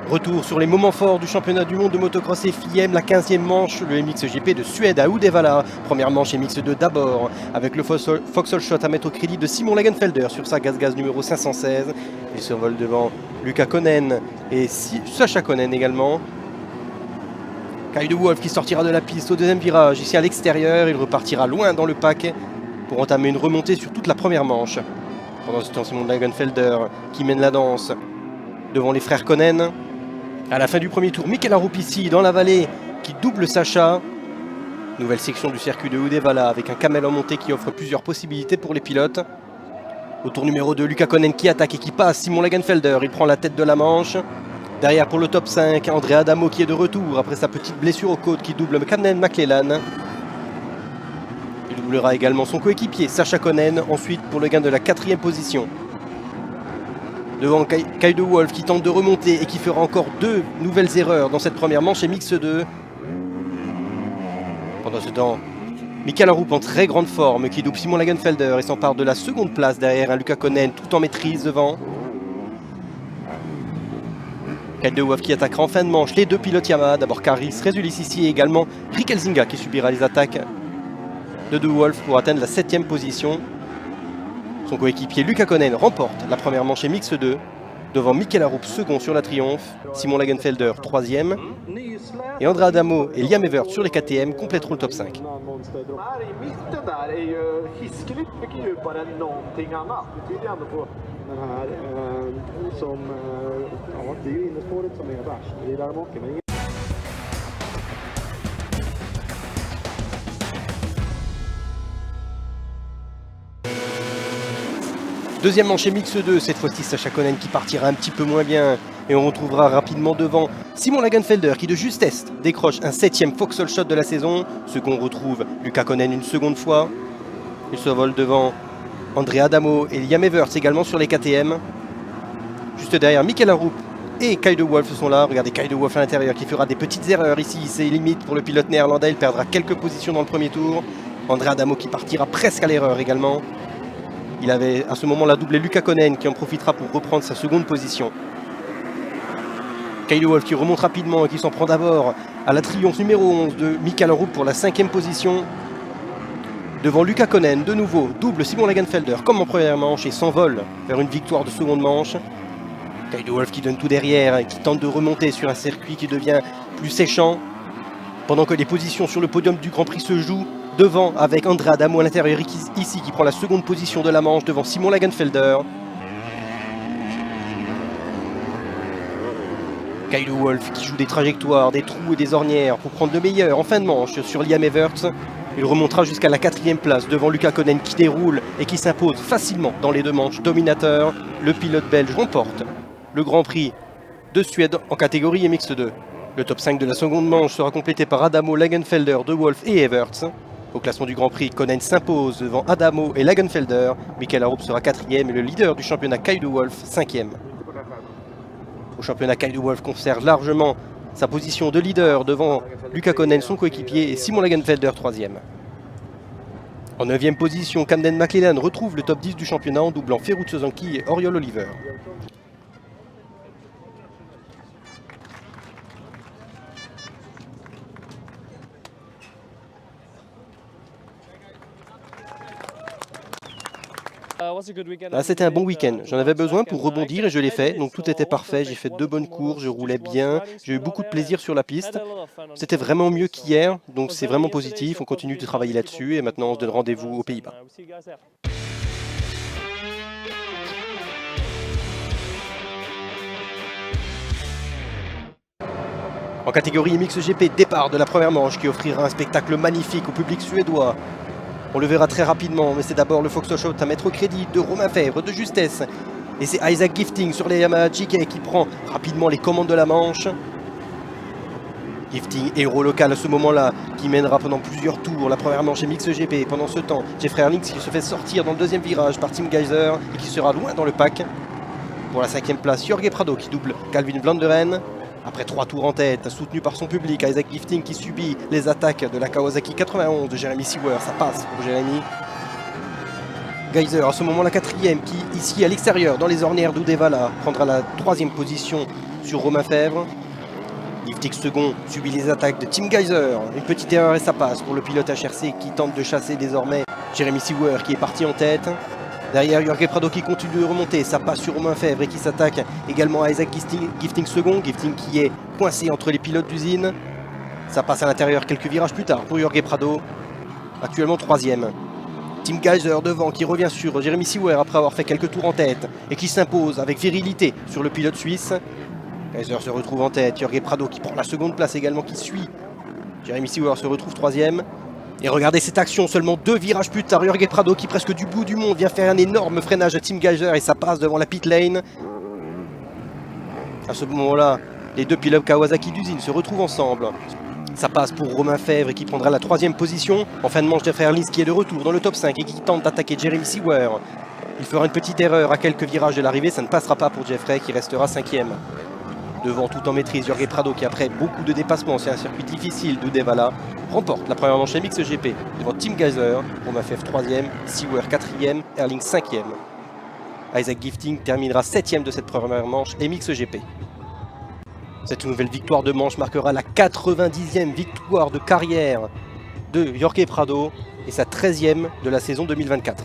Retour sur les moments forts du championnat du monde de motocross FIM, la 15e manche, le MXGP de Suède à Uddevalla. Première manche MX2 d'abord, avec le Foxhole Shot à mettre au crédit de Simon Lagenfelder sur sa gaz numéro 516. Il survole devant Luca Konen et Sacha Konen également. Kyle de Wolf qui sortira de la piste au deuxième virage, ici à l'extérieur. Il repartira loin dans le pack pour entamer une remontée sur toute la première manche. Pendant ce temps, Simon Lagenfelder qui mène la danse devant les frères Konen. À la fin du premier tour, Mikel Arup ici dans la vallée qui double Sacha. Nouvelle section du circuit de Uddevalla avec un camel en montée qui offre plusieurs possibilités pour les pilotes. Au tour numéro 2, Luca Konen qui attaque et qui passe Simon Lagenfelder. Il prend la tête de la manche. Derrière pour le top 5, André Adamo qui est de retour après sa petite blessure aux côtes qui double Camden McClellan. Il doublera également son coéquipier Sacha Konen ensuite pour le gain de la 4e position. Devant Kyle de Wolf qui tente de remonter et qui fera encore 2 nouvelles erreurs dans cette première manche MX2. Pendant ce temps, Mikel Arup en très grande forme qui double Simon Lagenfelder et s'empare de la seconde place derrière un Luca Konen tout en maîtrise devant. Kyle de Wolf qui attaquera en fin de manche les 2 pilotes Yamaha. D'abord Karis Résulis ici et également Rick Elzinga qui subira les attaques de De Wolf pour atteindre la 7e position. Son coéquipier Luca Konen remporte la première manche MX2 devant Mikel Arup second sur la Triomphe, Simon Lagenfelder 3e et André Adamo et Liam Evert sur les KTM compléteront le top 5. Deuxième manche MX2, cette fois-ci Sacha Konen qui partira un petit peu moins bien. Et on retrouvera rapidement devant Simon Lagenfelder qui de justesse décroche un 7e Foxhole Shot de la saison. Ce qu'on retrouve Luca Konen une seconde fois. Il se vole devant André Adamo et Liam Everts également sur les KTM. Juste derrière Mikel Arup et Kyle de Wolf sont là. Regardez Kyle de Wolf à l'intérieur qui fera des petites erreurs ici. C'est limite pour le pilote néerlandais. Il perdra quelques positions dans le premier tour. André Adamo qui partira presque à l'erreur également. Il avait à ce moment-là doublé Luca Konen qui en profitera pour reprendre sa seconde position. Kyle de Wolf qui remonte rapidement et qui s'en prend d'abord à la Triomphe numéro 11 de Mikel Arup pour la 5e position. Devant Luca Konen, de nouveau, double Simon Lagenfelder comme en première manche et s'envole vers une victoire de seconde manche. Kyle de Wolf qui donne tout derrière et qui tente de remonter sur un circuit qui devient plus séchant. Pendant que les positions sur le podium du Grand Prix se jouent, devant avec André Adamo à l'intérieur ici qui prend la seconde position de la manche devant Simon Lagenfelder. Kyle de Wolf qui joue des trajectoires, des trous et des ornières pour prendre le meilleur en fin de manche sur Liam Everts. Il remontera jusqu'à la 4e place devant Luca Konen qui déroule et qui s'impose facilement dans les 2 manches dominateur. Le pilote belge remporte le Grand Prix de Suède en catégorie MX2. Le top 5 de la seconde manche sera complété par Adamo, Lagenfelder, De Wolf et Everts. Au classement du Grand Prix, Konen s'impose devant Adamo et Lagenfelder. Mikel Arup sera 4e et le leader du championnat Kyle de Wolf 5e. Au championnat, Kyle de Wolf conserve largement sa position de leader devant Luca Konen, son coéquipier, et Simon Lagenfelder 3e. En 9e position, Camden McClellan retrouve le top 10 du championnat en doublant Ferruccio Zanchi et Oriol Oliver. C'était un bon week-end, j'en avais besoin pour rebondir et je l'ai fait, donc tout était parfait, j'ai fait 2 bonnes courses, je roulais bien, j'ai eu beaucoup de plaisir sur la piste. C'était vraiment mieux qu'hier, donc c'est vraiment positif, on continue de travailler là-dessus et maintenant on se donne rendez-vous aux Pays-Bas. En catégorie MXGP, départ de la première manche qui offrira un spectacle magnifique au public suédois. On le verra très rapidement, mais c'est d'abord le Foxhole Shot à mettre au crédit de Romain Fèvre, de justesse. Et c'est Isaac Gifting sur les Yamaha GK qui prend rapidement les commandes de la manche. Gifting, héros local à ce moment-là, qui mènera pendant plusieurs tours la première manche MXGP. Pendant ce temps, Jeffrey Herlings qui se fait sortir dans le deuxième virage par Tim Geiser et qui sera loin dans le pack. Pour la 5e place, Jorge Prado qui double Calvin Vlanderen. Après 3 tours en tête, soutenu par son public, Isaac Gifting qui subit les attaques de la Kawasaki 91 de Jeremy Seewer. Ça passe pour Jeremy. Geiser à ce moment la 4e qui, ici à l'extérieur, dans les ornières d'Uddevalla, prendra la 3e position sur Romain Fèvre. Gifting second subit les attaques de Tim Geiser. Une petite erreur et ça passe pour le pilote HRC qui tente de chasser désormais Jeremy Seewer qui est parti en tête. Derrière, Jorge Prado qui continue de remonter. Ça passe sur Romain Fèvre et qui s'attaque également à Isaac Gifting second. Gifting qui est coincé entre les pilotes d'usine. Ça passe à l'intérieur quelques virages plus tard pour Jorge Prado. Actuellement 3e. Tim Geiser devant qui revient sur Jeremy Seewer après avoir fait quelques tours en tête et qui s'impose avec virilité sur le pilote suisse. Geiser se retrouve en tête. Jorge Prado qui prend la seconde place également qui suit. Jeremy Seewer se retrouve 3e. Et regardez cette action, seulement 2 virages plus tard, Jorge Prado qui presque du bout du monde vient faire un énorme freinage à Tim Geiser et ça passe devant la pit lane. À ce moment-là, les 2 pilotes Kawasaki d'usine se retrouvent ensemble. Ça passe pour Romain Fèvre qui prendra la 3e position. En fin de manche, Jeffrey Herlings qui est de retour dans le top 5 et qui tente d'attaquer Jeremy Seewer. Il fera une petite erreur à quelques virages de l'arrivée, ça ne passera pas pour Jeffrey qui restera 5e. Devant tout en maîtrise, Jorge Prado qui après beaucoup de dépassements, c'est un circuit difficile d'Uddevalla, remporte la première manche MX GP devant Tim Geiser, Romain Fèvre 3e, Seewer 4e, Herlings 5e. Isaac Gifting terminera 7e de cette première manche MX GP. Cette nouvelle victoire de manche marquera la 90e victoire de carrière de Jorge Prado et sa 13e de la saison 2024.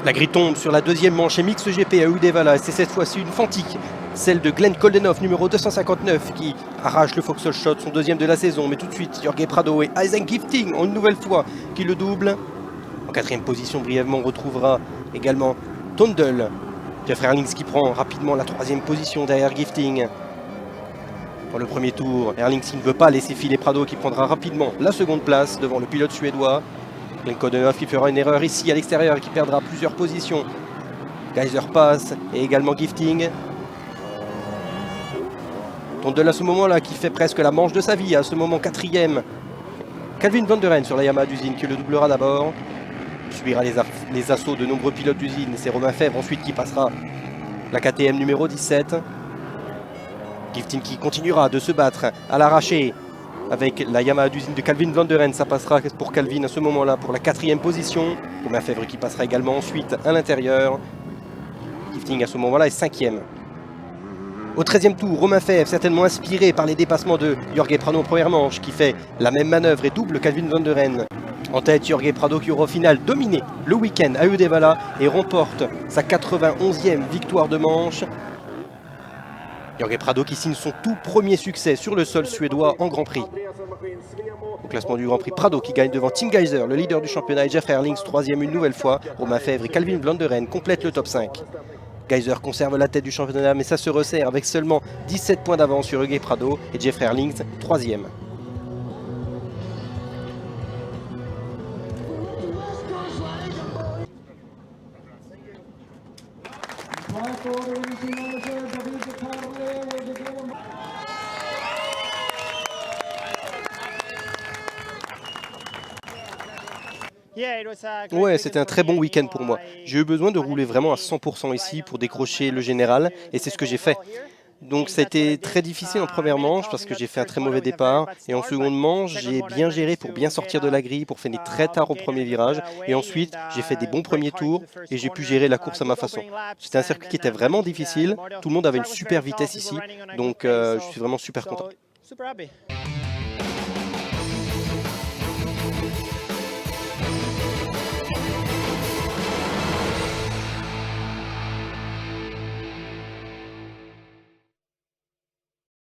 La grille tombe sur la 2e manche MX GP à Uddevalla et c'est cette fois-ci une Fantic, celle de Glenn Koldenhoff, numéro 259, qui arrache le Foxhole Shot, son 2e de la saison. Mais tout de suite, Jorge Prado et Isaac Gifting, une nouvelle fois, qui le double. En 4e position, brièvement, on retrouvera également Tondel. Jeffrey Herlings qui prend rapidement la 3e position derrière Gifting. Pour le premier tour, Herlings qui ne veut pas laisser filer Prado, qui prendra rapidement la 2e place devant le pilote suédois. Glenn Koldenhoff qui fera une erreur ici à l'extérieur et qui perdra plusieurs positions. Geiser passe et également Gifting. Tondel à ce moment-là qui fait presque la manche de sa vie, à ce moment 4e. Calvin Van Der Ren sur la Yamaha d'usine qui le doublera d'abord. Subira les assauts de nombreux pilotes d'usine. C'est Romain Fèvre ensuite qui passera la KTM numéro 17. Gifting qui continuera de se battre à l'arraché avec la Yamaha d'usine de Calvin Van Der Ren. Ça passera pour Calvin à ce moment-là pour la 4e position. Romain Fèvre qui passera également ensuite à l'intérieur. Gifting à ce moment-là est 5e. Au 13e tour, Romain Fèvre, certainement inspiré par les dépassements de Jorge Prado en première manche, qui fait la même manœuvre et double Calvin Van Der Ren. En tête, Jorge Prado qui aura au final dominé le week-end à Uddevalla et remporte sa 91e victoire de manche. Jorge Prado qui signe son tout premier succès sur le sol suédois en Grand Prix. Au classement du Grand Prix, Prado qui gagne devant Tim Geiser, le leader du championnat, et Jeffrey Herlings 3e une nouvelle fois. Romain Fèvre et Calvin Van Der Ren complètent le top 5. Geiser conserve la tête du championnat, mais ça se resserre avec seulement 17 points d'avance sur Jorge Prado et Jeffrey Herlings 3e. Ouais, c'était un très bon week-end pour moi. J'ai eu besoin de rouler vraiment à 100% ici pour décrocher le général et c'est ce que j'ai fait. Donc ça a été très difficile en première manche parce que j'ai fait un très mauvais départ et en seconde manche j'ai bien géré pour bien sortir de la grille, pour finir très tard au premier virage et ensuite j'ai fait des bons premiers tours et j'ai pu gérer la course à ma façon. C'était un circuit qui était vraiment difficile, tout le monde avait une super vitesse ici donc je suis vraiment super content.